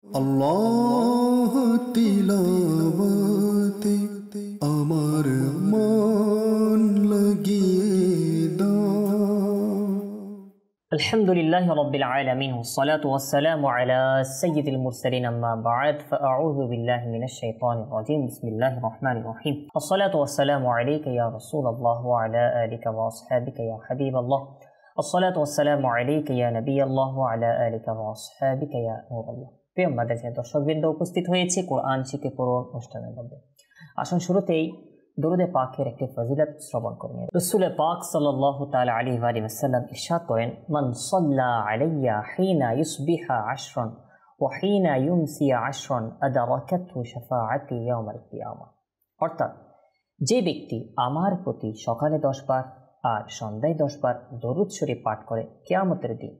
আল্লাহ তিলাওয়াতে আমার মন লাগিয়ে দাও। আলহামদুলিল্লাহি রাব্বিল আলামিন ওয়াসসালাতু ওয়াসসালামু আলা সাইয়্যিদিল মুরসালিন আম্মা বা'দ ফাআউযু বিল্লাহি মিনাশ শাইতানির রাজীম বিসমিল্লাহির রহমানির রহিম ওয়াসসালাতু ওয়াসসালামু আলাইকা ইয়া রাসূলাল্লাহ ওয়া আলা আলিকা ওয়া আসহাবিকা ইয়া হাবিবাল্লাহ ওয়াসসালাতু ওয়াসসালামু আলাইকা ইয়া নাবিয়াল্লাহ ওয়া আলা আলিকা ওয়া আসহাবিকা ইয়া নূরাল্লাহ। প্রিয় মাদ্রাসার দর্শকবৃন্দ, উপস্থিত হয়েছে কোরআন শিখে পড়ুন অনুষ্ঠানের মধ্যে। আসুন শুরুতেই দরুদে পাকের একটি ফজিলত শ্রবণ করে নিন। রাসূল পাক সাল্লাল্লাহু তাআলা আলাইহি ওয়া সাল্লাম ইরশাদ করেন, মান সাল্লা আলাইয়া হিনা ইউসবিহা আশরান ওয়া হিনা ইউমসি আশরান আদারাকাতহু শাফাআতি ইয়াউমাল কিয়ামা। অর্থাৎ, যে ব্যক্তি আমার প্রতি সকালে 10 বার আর সন্ধ্যায় 10 বার দরুদ শরীফ পাঠ করে, কিয়ামতের দিন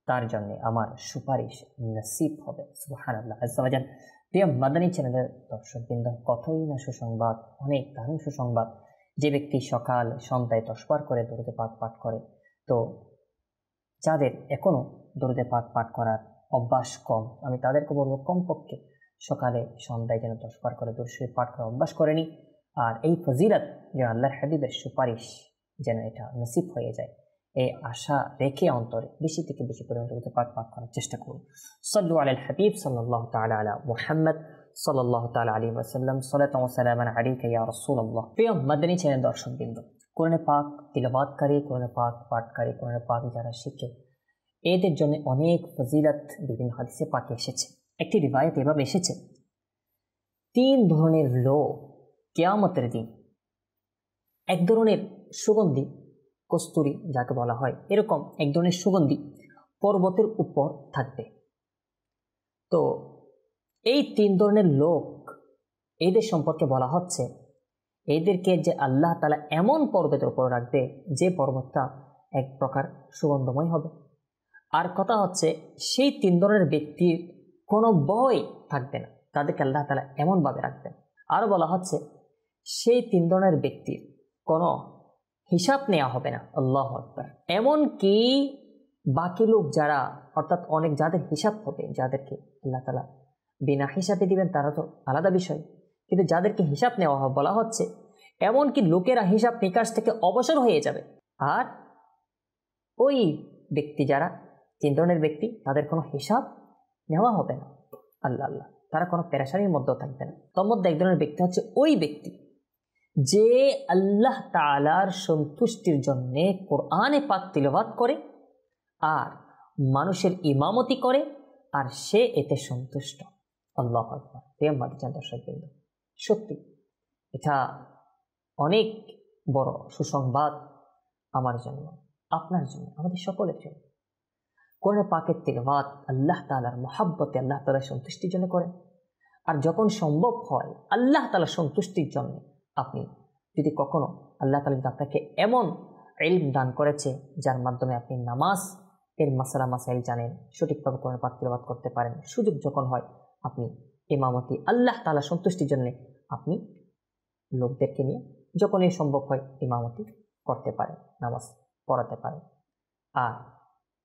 তার জন্য আমার সুপারিশ নসিব হবে। সুবহানাল্লাহ আযজা ওয়া জাল্লা। প্রিয় মাদানী চ্যানেলের দর্শকবৃন্দ, কতই না সুসংবাদ, অনেক দারুণ সুসংবাদ। যে ব্যক্তি সকাল সন্ধ্যায় 10 বার করে দরুদে পাক পাঠ করে, তো যাদের এখনো দরুদে পাক পাঠ করার অভ্যাস কম, আমি তাদেরকে বলবো কমপক্ষে সকালে সন্ধ্যায় যেন 10 বার করে দরুদ শরীফ পাঠ করার অভ্যাস করেনি। আর এই ফজিলত যে আল্লাহর হাবিবের সুপারিশ যেন এটা নসিব হয়ে যায়, এই আশা রেখে অন্তরে বেশি থেকে বেশি পরিমাণ দরুদ পাক পাঠ করার চেষ্টা করুন। সাল্লু আলাল হাবিব সাল্লাল্লাহু তাআলা আলা মুহাম্মদ সাল্লাল্লাহু তাআলা আলাইহি ওয়া সাল্লাম, সালাতু ওয়া সালামান আলাইকা ইয়া রাসূলুল্লাহ। প্রিয় মাদানী চ্যানেল দর্শকবৃন্দ, কোরআন পাক তিলাওয়াতকারী, কোরআন পাক পাঠকারী, কোরআন পাক যারা শিখে, এদের জন্য অনেক ফজিলত বিভিন্ন হাদিসে পাকে এসেছে। একটি রিওয়ায়াত এভাবে এসেছে, 3 ধরনের লোক কিয়ামতের দিন এক ধরনের সুগন্ধি, কস্তুরী যাকে বলা হয়, এরকম এক ধরনের সুগন্ধি পর্বতের উপর থাকবে। তো এই 3 ধরনের লোক, এদের সম্পর্কে বলা হচ্ছে, এদেরকে যে আল্লাহ তাআলা এমন পর্বতের উপর রাখবে যে পর্বতটা এক প্রকার সুগন্ধময় হবে। আর কথা হচ্ছে, সেই 3 ধরনের ব্যক্তির কোনো ভয় থাকবে না, তাদেরকে আল্লাহ তাআলা এমনভাবে রাখবেন। আর বলা হচ্ছে, সেই 3 ধরনের ব্যক্তির কোনো হিসাব নেওয়া হবে না। আল্লাহু আকবার। এমনকি বাকি লোক যারা, অর্থাৎ অনেক যাদের হিসাব হবে, যাদেরকে আল্লাহ তাআলা বিনা হিসাবে দিবেন, তারা তো আলাদা বিষয়, কিন্তু যাদেরকে হিসাব নেওয়া হবে বলা হচ্ছে, এমনকি লোকেরা হিসাব নিকাশ থেকে অবসর হয়ে যাবে। আর ওই ব্যক্তি যারা 3 ধরনের ব্যক্তি, তাদের কোনো হিসাব নেওয়া হবে না। আল্লাহ আল্লাহ, তারা কোনো পেরেশানির মধ্যেও থাকবে না। তোর মধ্যে এক ধরনের ব্যক্তি হচ্ছে ওই ব্যক্তি যে আল্লাহ তাআলার সন্তুষ্টির জন্য কোরআনে পাক তিলাওয়াত করে আর মানুষের ইমামতি করে, আর সে এতে সন্তুষ্ট। আল্লাহু আকবার। প্রিয় মাদানী দর্শকবৃন্দ, সত্যি এটা অনেক বড় সুসংবাদ আমার জন্য, আপনার জন্য, আমাদের সকলের জন্য। কোরআন পাকের তিলাওয়াত আল্লাহ তাআলার মহব্বতে, আল্লাহ তাআলার সন্তুষ্টির জন্য করেন। আর যখন সম্ভব হয় আল্লাহ তাআলার সন্তুষ্টির জন্য, আপনি যদি কখনো আল্লাহ তাআলা আপনাকে এমন ইলম দান করেছে যার মাধ্যমে আপনি নামাজ এর মাসালা মাসাইল জানেন, সঠিকভাবে কোরআন পাক তিলাওয়াত করতে পারেন, সুযোগ যখন হয় আপনি ইমামতি আল্লাহ তাআলার সন্তুষ্টির জন্য আপনি লোকদেরকে নিয়ে যখনই সম্ভব হয় ইমামতি করতে পারেন, নামাজ পড়াতে পারেন। আর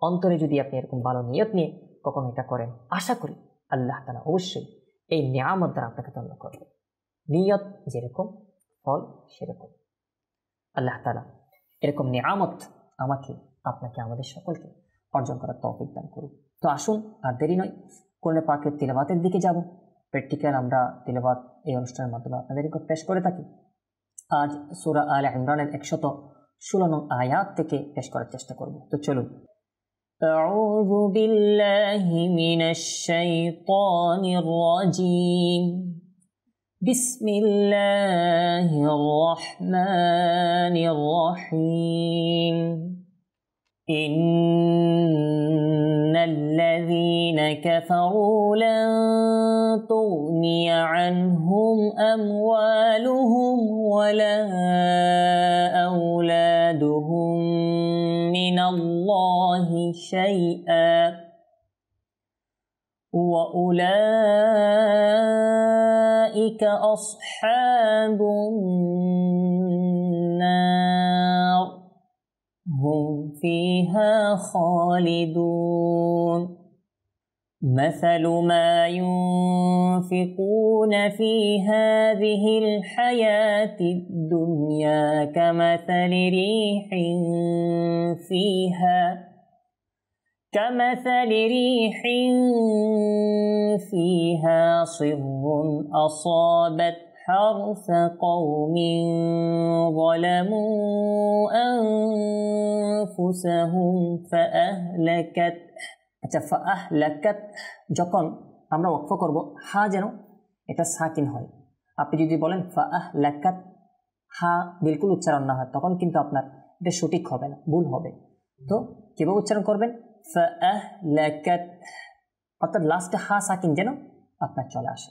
অন্তরে যদি আপনি এরকম ভালো নিয়ত নিয়ে কখনো এটা করেন, আশা করি আল্লাহ তাআলা অবশ্যই এই নিয়ামত দ্বারা আপনাকে ধন্য করবে। নিয়ত যেরকম, ফল সেরকম। আল্লাহ তাআলা এরকম নিয়ামত আমাকে, আপনাকে, আমাদের সকলকে অর্জন করার তৌফিক দান করুন। তো আসুন আর দেরি নয়, কোরআন পাকের তিলাওয়াতের দিকে যাব। প্র্যাকটিক্যাল আমরা তিলাওয়াত এই অনুষ্ঠানের মাধ্যমে আপনাদের নিকট পেশ করে থাকি। আজ সূরা আলে ইমরানের 116 নং আয়াত থেকে পেশ করার চেষ্টা করব। তো চলুন। আউযু বিল্লাহি মিনাশ শাইতানির রাজীম। বিসমিল্লাহির রহমানির রহিম। ইন্নাল্লাযীনা কাফারু লান তুগনিয়া আনহুম আমওয়ালুহুম ওয়ালা আওলাদুহুম মিনাল্লাহি শাইআ ওয়া উলাইকা আসহাবুন নার হুম ফিহা খালিদুন। مثل ما ينفقون في هذه الحياة الدنيا كمثل ريح فيها صر أصابت حرث قوم ظلموا أنفسهم فأهلكت। আচ্ছা, ফাআহলাকাত যখন আমরা ওয়াকফ করব, হা যেন এটা সাকিন হয়। আপনি যদি বলেন ফাআহলাকাত, হা বিলকুল উচ্চারণ না হয়, তখন কিন্তু আপনার এটা সঠিক হবে না, ভুল হবে। তো কিভাবে উচ্চারণ করবেন? ফাআহলাকাত, অর্থাৎ লাস্টে হা সাকিন যেন আপনার চলে আসে।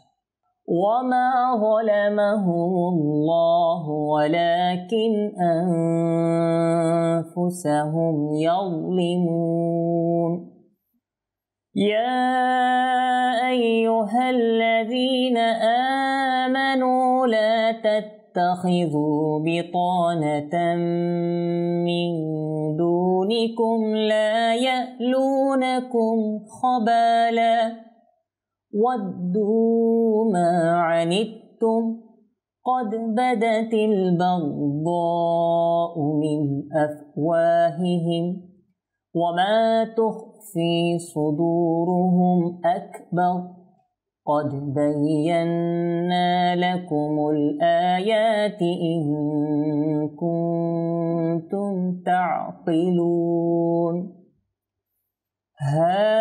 ওয়ামা যালামাহুমুল্লাহু ওয়ালাকিন আনফুসাহুম ইয়াযলিমুন। يا أيها الذين آمنوا لا تتخذوا بطانة من دونكم لا يألونكم خبالا ودوا ما عنتم قد بدت البغضاء من أفواههم وما تخفي صدورهم أكبر قد بينا لكم الآيات إن كنتم تعقلون ها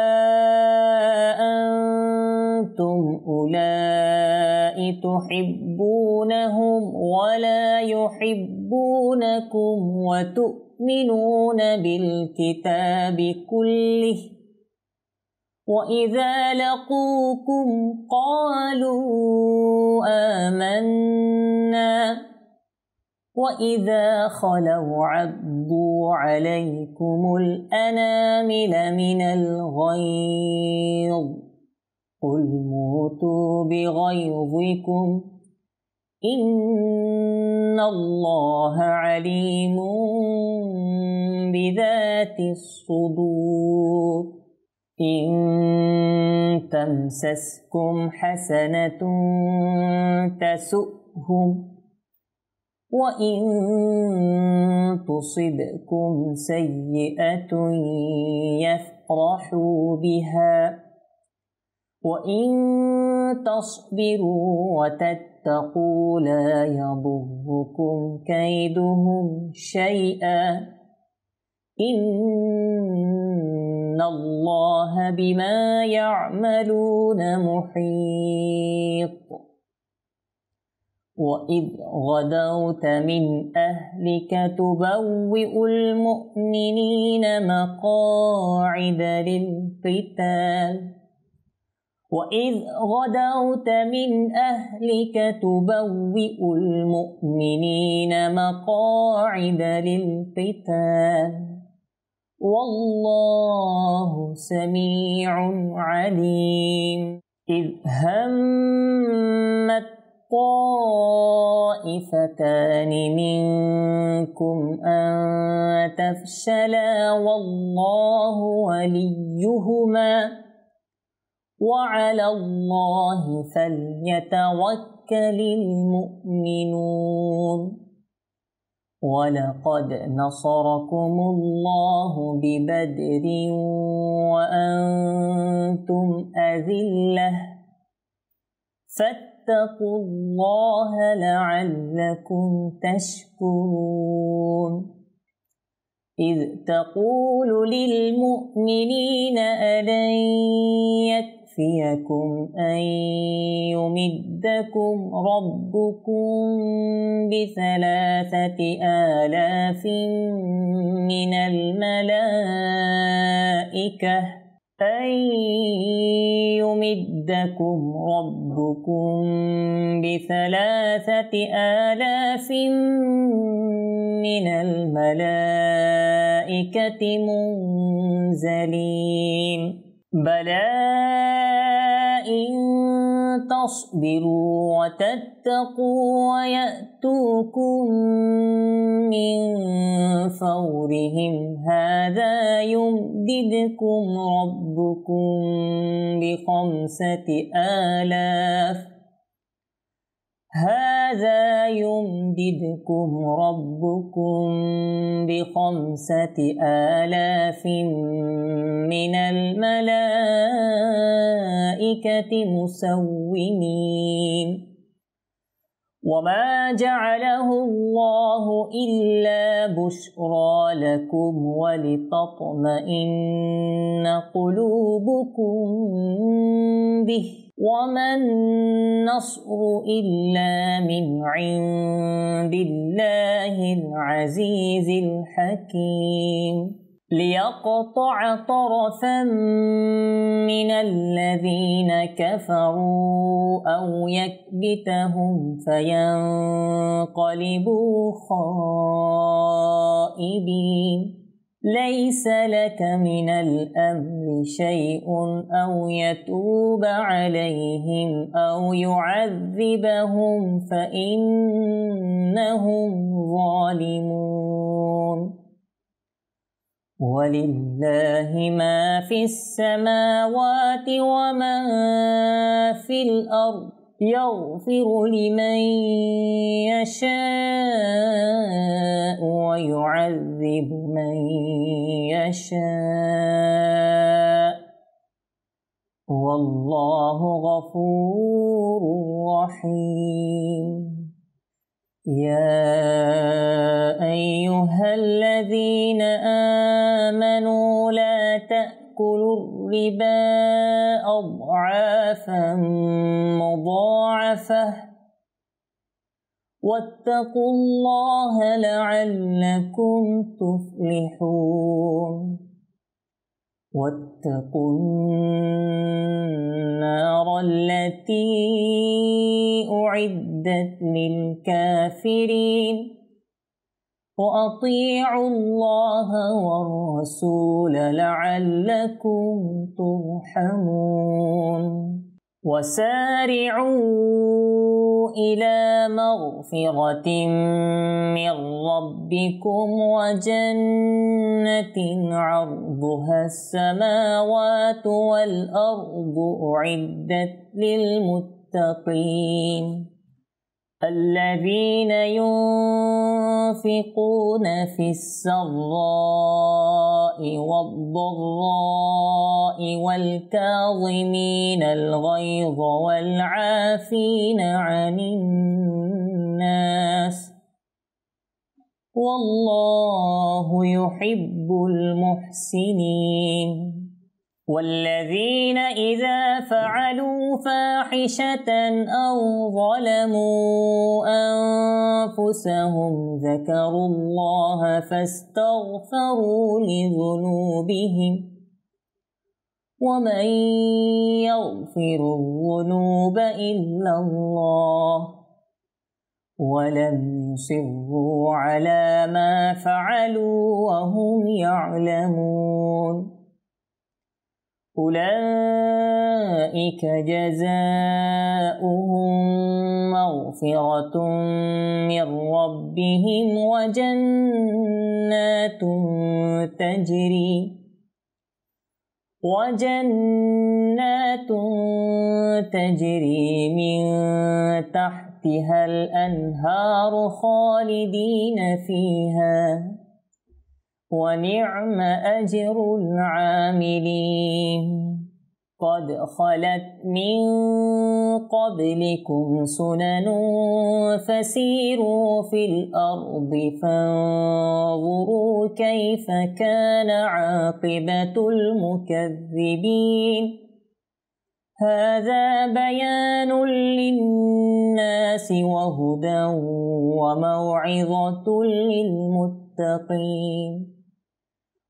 أنتم أولئك تحبونهم ولا يحبونكم وتؤمنون بالكتاب كله وإذا لقوكم قالوا آمنا وإذا خلوا عضوا عليكم الأنامل من الغيظ قل موتوا بغيظكم إن الله عليم بذات الصدور إن تمسسكم حسنة تسؤهم وإن تصبكم سيئة يفرحوا بها وإن تصبروا وتتقوا لا يضركم كيدهم شيئا إن الله بما يعملون محيط وإذ غدوت من أهلك تبوئ المؤمنين مقاعد للقتال وإذ غدوت من أهلك تبوئ المؤمنين مقاعد للقتال والله سميع عليم إذ همت طائفتان منكم أن تفشلا والله وليهما وعلى الله فليتوكل المؤمنون ولقد نصركم الله ببدر وأنتم أذلة فاتقوا الله لعلكم تشكرون إذ تقول للمؤمنين ألن يكفيكم أن يمدكم ربكم ب3,000 من الملائكة أن يمدكم ربكم ب3,000 من الملائكة منزلين بلى إن تصبروا وتتقوا ويأتوكم من فورهم هذا يمددكم ربكم بخمسة آلاف من الملائكة مسومين وما جعله الله إلا بشرى لكم ولتطمئن قلوبكم به وما النصر إلا من عند الله العزيز الحكيم ليقطع طرفا من الذين كفروا أو يكبتهم فينقلبوا خائبين ليس لك من الأمر شيء أو يتوب عليهم أو يعذبهم فإنهم ظالمون ولله ما في السماوات وما في الأرض يغفر لمن يشاء ويعذب من يشاء والله غفور رحيم يا أيها الذين آمنوا لا تأكلوا الربا أضعافا مضاعفة واتقوا الله لعلكم تفلحون واتقوا النار التي أعدت للكافرين وأطيعوا الله والرسول لعلكم ترحمون وسارعوا إلى مغفرة من ربكم وجنة عرضها السماوات والأرض أعدت للمتقين الذين ينفقون في السراء والضراء والكاظمين الغيظ والعافين عن الناس والله يحب المحسنين والذين إذا فعلوا فاحشة أو ظلموا أنفسهم ذكروا الله فاستغفروا لذنوبهم ومن يغفر الذنوب إلا الله ولم يصروا على ما فعلوا وهم يعلمون أولئك جزاؤهم مغفرة من ربهم وجنات تجري من تحتها الأنهار خالدين فيها ونعم أجر العاملين قد خلت من قبلكم سنن فسيروا في الأرض فانظروا كيف كان عاقبة المكذبين هذا بيان للناس وهدى وموعظة للمتقين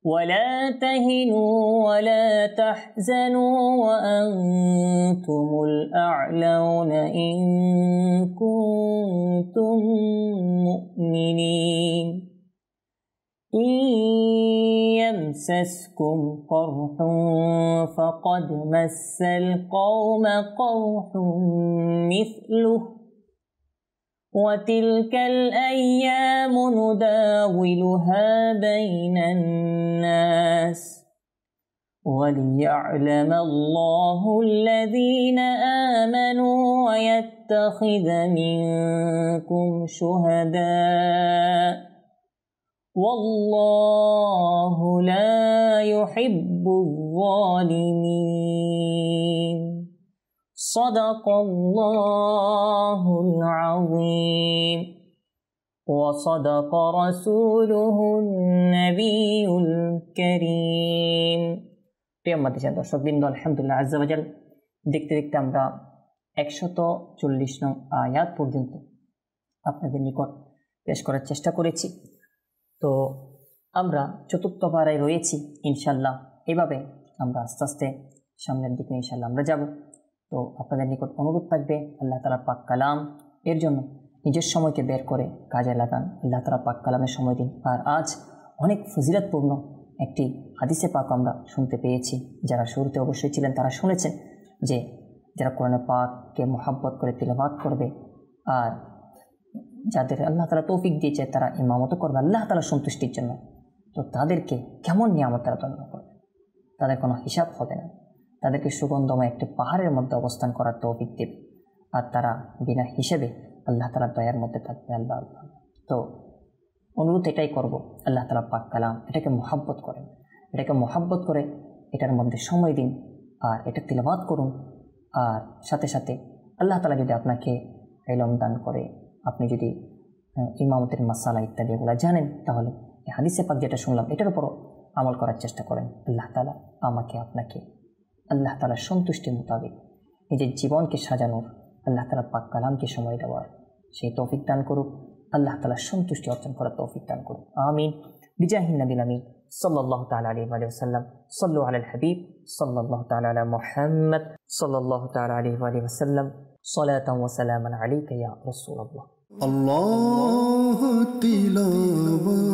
ولا تهنوا ولا تحزنوا وأنتم الأعلون إن كنتم مؤمنين إن يمسسكم قرح فقد مس القوم قرح مثله وتلك الأيام نداولها بين الناس وليعلم الله الذين آمنوا ويتخذ منكم شهداء والله لا يحب الظالمين صدق الله العظيم وصدق رسوله النبي الكريم প্রিয় মাদ্রাসা দর্শকবৃন্দ, আলহামদুলিল্লাহ আজ্জা ওয়াজাল দেখতে দেখতে আমরা 140 নং আয়াত পর্যন্ত আপনাদের নিকট পেশ করার চেষ্টা করেছি। তো আমরা চতুর্থ পারায় রয়েছি ইনশাল্লাহ। এভাবে আমরা আস্তে আস্তে সামনের দিকে ইনশাল্লাহ আমরা যাব। তো আপনাদের নিকট অনুরোধ থাকবে, আল্লাহ তাআলা পাক কালাম এর জন্য নিজের সময়কে বের করে কাজে লাগান। আল্লাহ তাআলা পাক কালামের সময় দিন। আর আজ অনেক ফজিলতপূর্ণ একটি হাদিসে পাক আমরা শুনতে পেয়েছি। যারা শুরুতে অবশ্যই ছিলেন তারা শুনেছেন যে যারা কোরআন পাককে মহাব্বত করে তিলাওয়াত করবে আর যাদের আল্লাহ তাআলা তৌফিক দিয়েছে তারা ইমামত করবে আল্লাহ তাআলা সন্তুষ্টির জন্য, তো তাদেরকে কেমন নিয়ামত তারা দান করবে, তাদের কোনো হিসাব হবে না। তাদেরকে সুগন্ধময় একটি পাহাড়ের মধ্যে অবস্থান করার তৌফিক দেবে আর তারা বিনা হিসেবে আল্লাহ তাআলার দয়ার মধ্যে থাকবে। আল্লাহ তো অনুরোধ এটাই করব, আল্লাহ তাআলা পাক কালাম এটাকে মহাব্বত করেন, এটাকে মহাব্বত করে এটার মধ্যে সময় দিন আর এটা তিলাওয়াত করুন। আর সাথে সাথে আল্লাহ তাআলা যদি আপনাকে ইলম দান করে, আপনি যদি ইমামতের মাসালা ইত্যাদি এগুলো জানেন, তাহলে এই হাদিসে পাক যেটা শুনলাম এটার উপরও আমল করার চেষ্টা করেন। আল্লাহ তাআলা আমাকে আপনাকে আল্লাহ তাআলার সন্তুষ্টির মোতাবেক নিজের জীবনকে সাজানোর, আল্লাহ তাআলা পাক কালামকে সময় দেওয়ার সেই তৌফিক দান করুক। আল্লাহ তাআলার সন্তুষ্টি অর্জন করার তৌফিক দান করুক। আমিন বিজাহিন নবিল আমিন সাল্লাল্লাহু তাআলা আলাইহি ওয়া সাল্লাম। সাল্লু আলাল হাবিব সাল্লাল্লাহু তাআলা আলা মুহাম্মদ সাল্লাল্লাহু তাআলা আলাইহি ওয়া সাল্লাম। সালাতান ওয়া সালামান আলাইকা ইয়া রাসূলুল্লাহ। আল্লাহ তিলাওয়াত